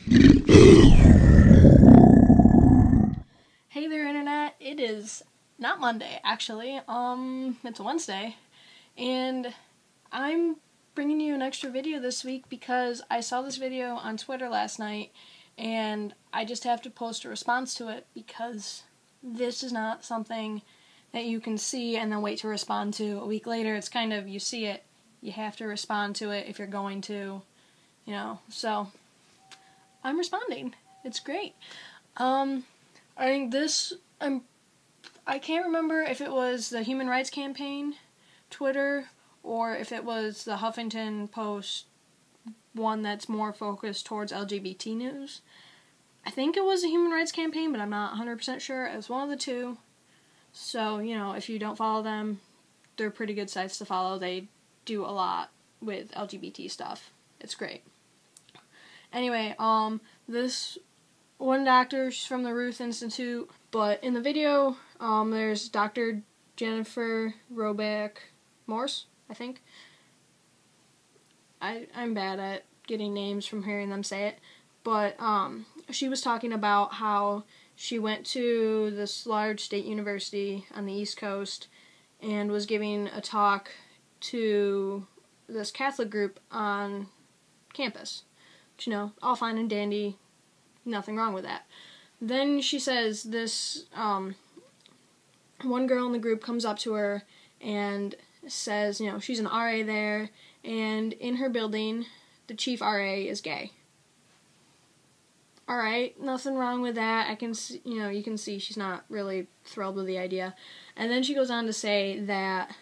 Hey there, Internet. It is not Monday, actually. It's a Wednesday, and I'm bringing you an extra video this week because I saw this video on Twitter last night, and I just have to post a response to it because this is not something that you can see and then wait to respond to a week later. It's kind of, you see it, you have to respond to it if you're going to, so I'm responding. It's great. I think I can't remember if it was the Human Rights Campaign Twitter or if it was the Huffington Post one that's more focused towards LGBT news. I think it was the Human Rights Campaign, but I'm not 100% sure. It was one of the two. So, if you don't follow them, they're pretty good sites to follow. They do a lot with LGBT stuff. It's great. Anyway, this one doctor, she's from the Ruth Institute, but in the video, there's Dr. Jennifer Roback Morse, I think. I'm bad at getting names from hearing them say it, but she was talking about how she went to this large state university on the East Coast and was giving a talk to this Catholic group on campus. Which, all fine and dandy, nothing wrong with that. Then she says this, one girl in the group comes up to her and says, she's an RA there, and in her building, the chief RA is gay. Alright, nothing wrong with that. I can see, you can see she's not really thrilled with the idea. And then she goes on to say that,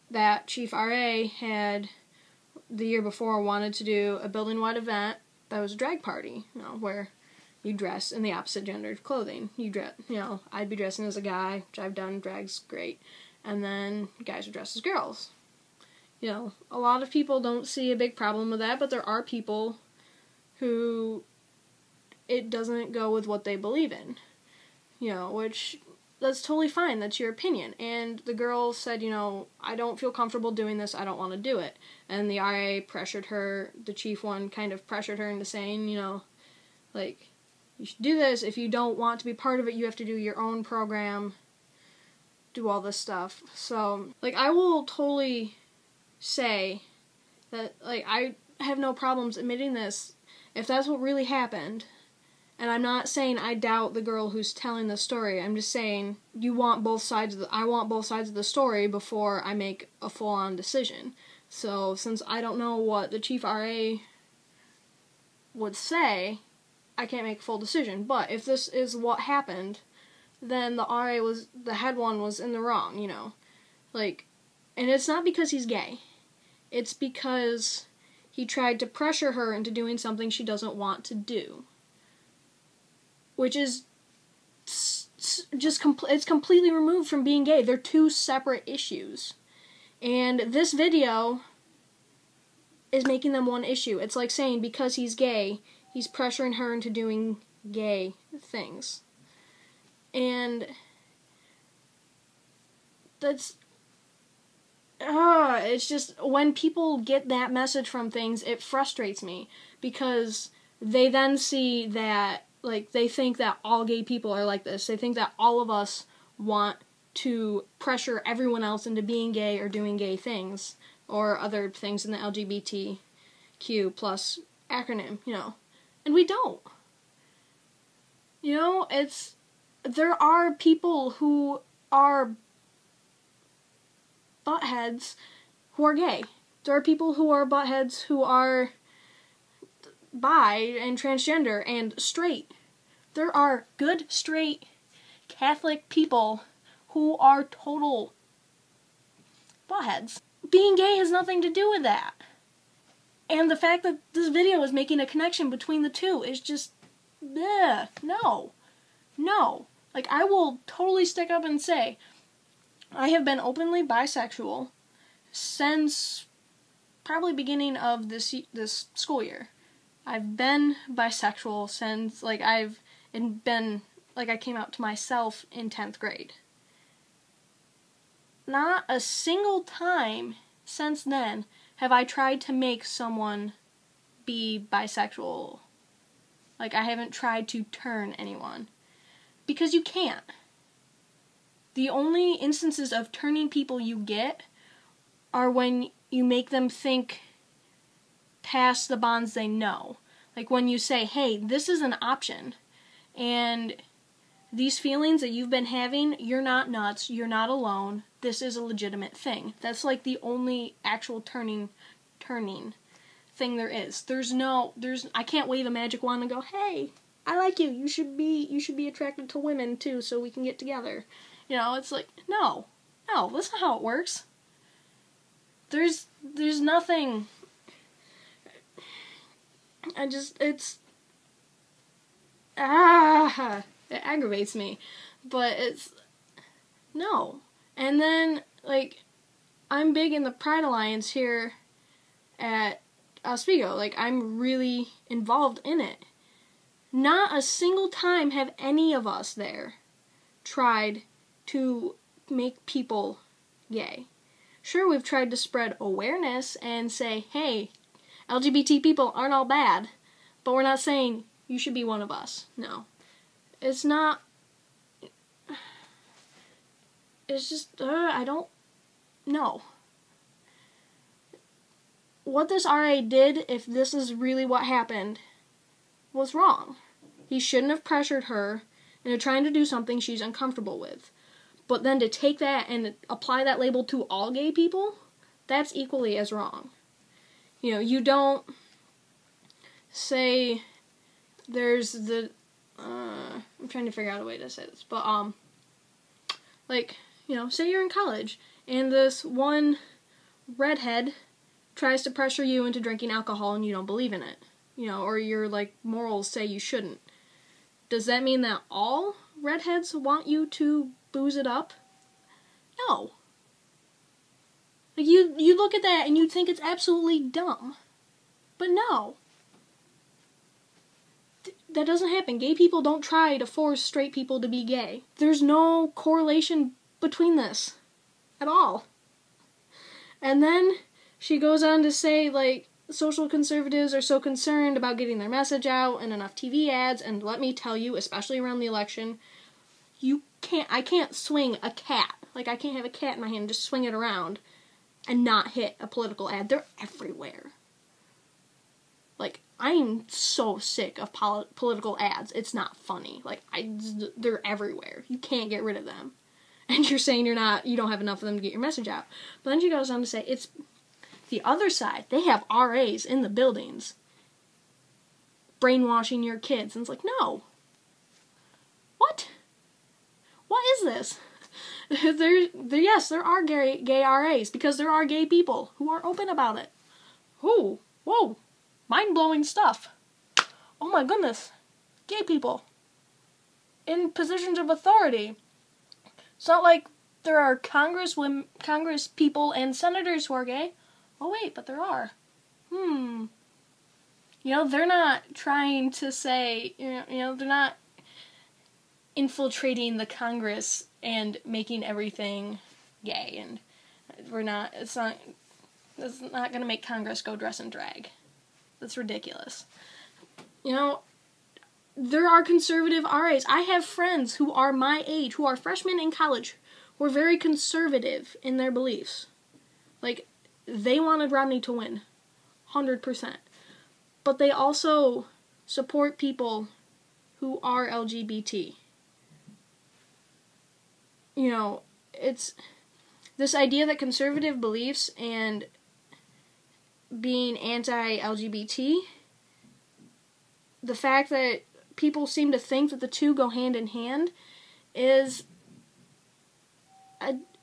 that chief RA had, the year before, wanted to do a building-wide event that was a drag party, where you dress in the opposite gendered clothing. You dress, I'd be dressing as a guy, which I've done, drag's great, and then guys would dress as girls. A lot of people don't see a big problem with that, but there are people who it doesn't go with what they believe in, which, that's totally fine, that's your opinion. And the girl said, I don't feel comfortable doing this, I don't want to do it. And the RA pressured her, the chief one kind of pressured her into saying, you should do this. If you don't want to be part of it, you have to do your own program, do all this stuff. So, I will totally say that, I have no problems admitting this if that's what really happened. And I'm not saying I doubt the girl who's telling the story. I'm just saying I want both sides of the story before I make a full-on decision. So, since I don't know what the chief RA would say, I can't make a full decision. But if this is what happened, then the head one was in the wrong, and it's not because he's gay. It's because he tried to pressure her into doing something she doesn't want to do. Which is just it's completely removed from being gay. They're two separate issues. And this video is making them one issue. It's like saying because he's gay, he's pressuring her into doing gay things. And that's it's just, when people get that message from things, it frustrates me, because they then see that, they think that all gay people are like this. They think that all of us want to pressure everyone else into being gay or doing gay things, or other things in the LGBTQ plus acronym, And we don't. There are people who are buttheads who are gay. There are people who are buttheads who are bi and transgender and straight. There are good, straight, Catholic people who are total buttheads. Being gay has nothing to do with that. And the fact that this video is making a connection between the two is just, bleh, no. I will totally stick up and say, I have been openly bisexual since probably beginning of this school year. I've been bisexual since, I came out to myself in 10th grade. Not a single time since then have I tried to make someone be bisexual. Like, I haven't tried to turn anyone. Because you can't. The only instances of turning people you get are when you make them think past the bonds they know. Like when you say, hey, this is an option, and these feelings that you've been having, you're not nuts, you're not alone, this is a legitimate thing. That's like the only actual turning thing there is. I can't wave a magic wand and go, hey, I like you, you should be attracted to women too so we can get together. You know, it's like, no, that's not how it works. There's nothing. It aggravates me, but no. And then, like, I'm big in the Pride Alliance here at Oswego. Like, I'm really involved in it. Not a single time have any of us there tried to make people gay. Sure, we've tried to spread awareness and say, hey, LGBT people aren't all bad, but we're not saying you should be one of us. No. It's not. It's just, I don't know. What this RA did, if this is really what happened, was wrong. He shouldn't have pressured her into trying to do something she's uncomfortable with. But then to take that and apply that label to all gay people, that's equally as wrong. You know, you don't say there's the, I'm trying to figure out a way to say this, but, like, you know, say you're in college, and this one redhead tries to pressure you into drinking alcohol and you don't believe in it, you know, or your, like, morals say you shouldn't. Does that mean that all redheads want you to booze it up? No. Like, you look at that and you think it's absolutely dumb. But no. That doesn't happen. Gay people don't try to force straight people to be gay. There's no correlation between this at all. And then she goes on to say, like, social conservatives are so concerned about getting their message out and enough TV ads, and let me tell you, especially around the election, I can't swing a cat. Like, I can't have a cat in my hand and just swing it around and not hit a political ad. They're everywhere. Like, I'm so sick of political ads. It's not funny. Like, they're everywhere. You can't get rid of them. And you're saying you don't have enough of them to get your message out. But then she goes on to say, it's the other side. They have RAs in the buildings brainwashing your kids. And it's like, no. What? What is this? Yes, there are gay RAs, because there are gay people who are open about it. Ooh, whoa, mind-blowing stuff. Oh my goodness, gay people in positions of authority. It's not like there are Congress people and senators who are gay. Oh wait, but there are. You know, they're not trying to say, you know, they're not infiltrating the Congress and making everything gay, and it's not going to make Congress go dress in drag. That's ridiculous. You know, there are conservative RAs. I have friends who are my age, who are freshmen in college, who are very conservative in their beliefs. Like, they wanted Romney to win, 100%. But they also support people who are LGBT. You know, it's this idea that conservative beliefs and being anti-LGBT, the fact that people seem to think that the two go hand in hand is,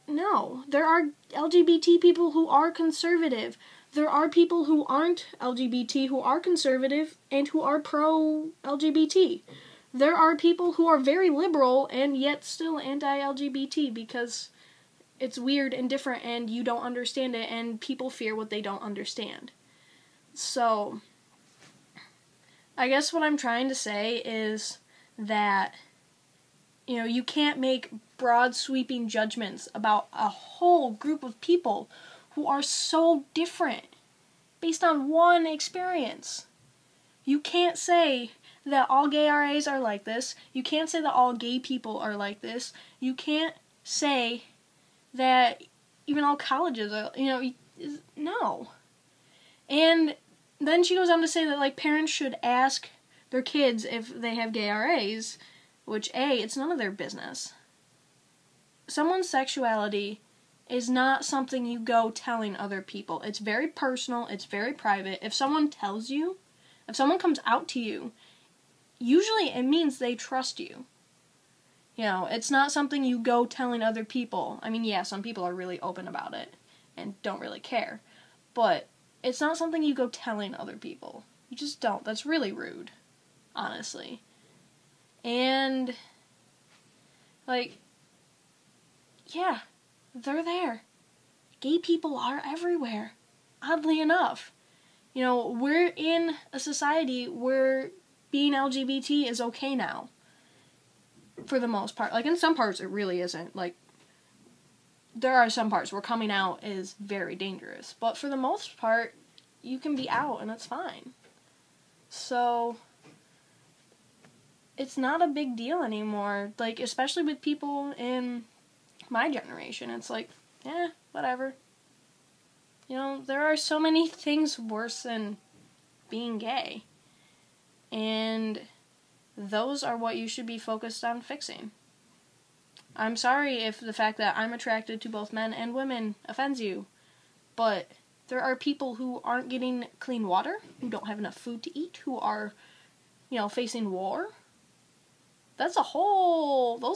no. There are LGBT people who are conservative. There are people who aren't LGBT who are conservative and who are pro-LGBT. There are people who are very liberal and yet still anti-LGBT because it's weird and different and you don't understand it and people fear what they don't understand. So, I guess what I'm trying to say is that, you know, you can't make broad sweeping judgments about a whole group of people who are so different based on one experience. You can't say that all gay RAs are like this. You can't say that all gay people are like this. You can't say that even all colleges are, no. And then she goes on to say that, like, parents should ask their kids if they have gay RAs, which, it's none of their business. Someone's sexuality is not something you go telling other people. It's very personal. It's very private. If someone tells you, if someone comes out to you, usually it means they trust you. It's not something you go telling other people. I mean, yeah, some people are really open about it and don't really care. But it's not something you go telling other people. You just don't. That's really rude, honestly. And, like, yeah, they're there. Gay people are everywhere, oddly enough. We're in a society where being LGBT is okay now. For the most part. Like, in some parts it really isn't. Like, there are some parts where coming out is very dangerous. But for the most part, you can be out and it's fine. So, it's not a big deal anymore. Like, especially with people in my generation. It's like, whatever. There are so many things worse than being gay. And those are what you should be focused on fixing. I'm sorry if the fact that I'm attracted to both men and women offends you, but there are people who aren't getting clean water, who don't have enough food to eat, who are, facing war. Those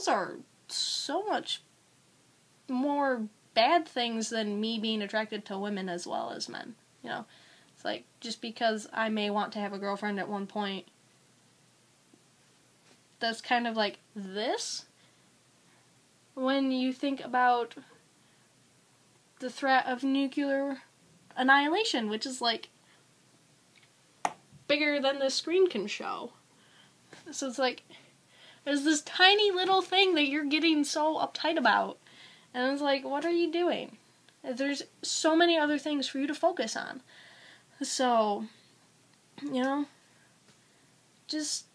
are so much more bad things than me being attracted to women as well as men. It's like, just because I may want to have a girlfriend at one point, that's kind of like this. When you think about the threat of nuclear annihilation, which is, like, bigger than the screen can show. So it's like, there's this tiny little thing that you're getting so uptight about. And it's like, what are you doing? There's so many other things for you to focus on. So, just,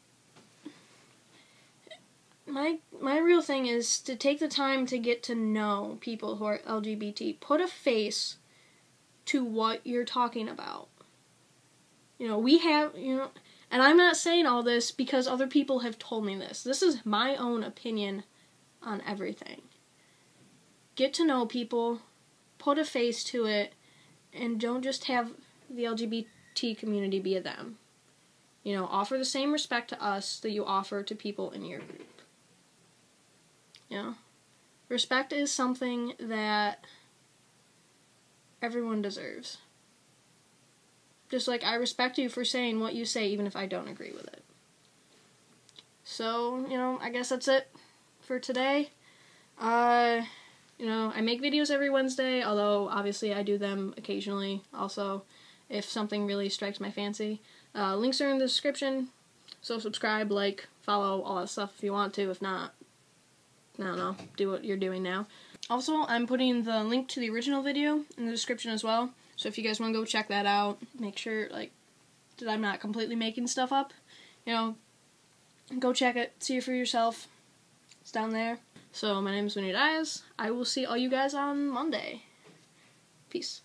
my real thing is to take the time to get to know people who are LGBT. Put a face to what you're talking about. We have, and I'm not saying all this because other people have told me this. This is my own opinion on everything. Get to know people, put a face to it, and don't just have the LGBT community be a them. Offer the same respect to us that you offer to people in your group. Respect is something that everyone deserves. Just like I respect you for saying what you say, even if I don't agree with it. So, I guess that's it for today. I make videos every Wednesday, although obviously I do them occasionally also, if something really strikes my fancy. Links are in the description, so subscribe, like, follow, all that stuff if you want to. If not, I don't know, do what you're doing now. Also, I'm putting the link to the original video in the description as well, so if you guys want to go check that out, make sure, that I'm not completely making stuff up, go check it, see it for yourself. It's down there. So, my name is Winnie Diaz. I will see all you guys on Monday. Peace.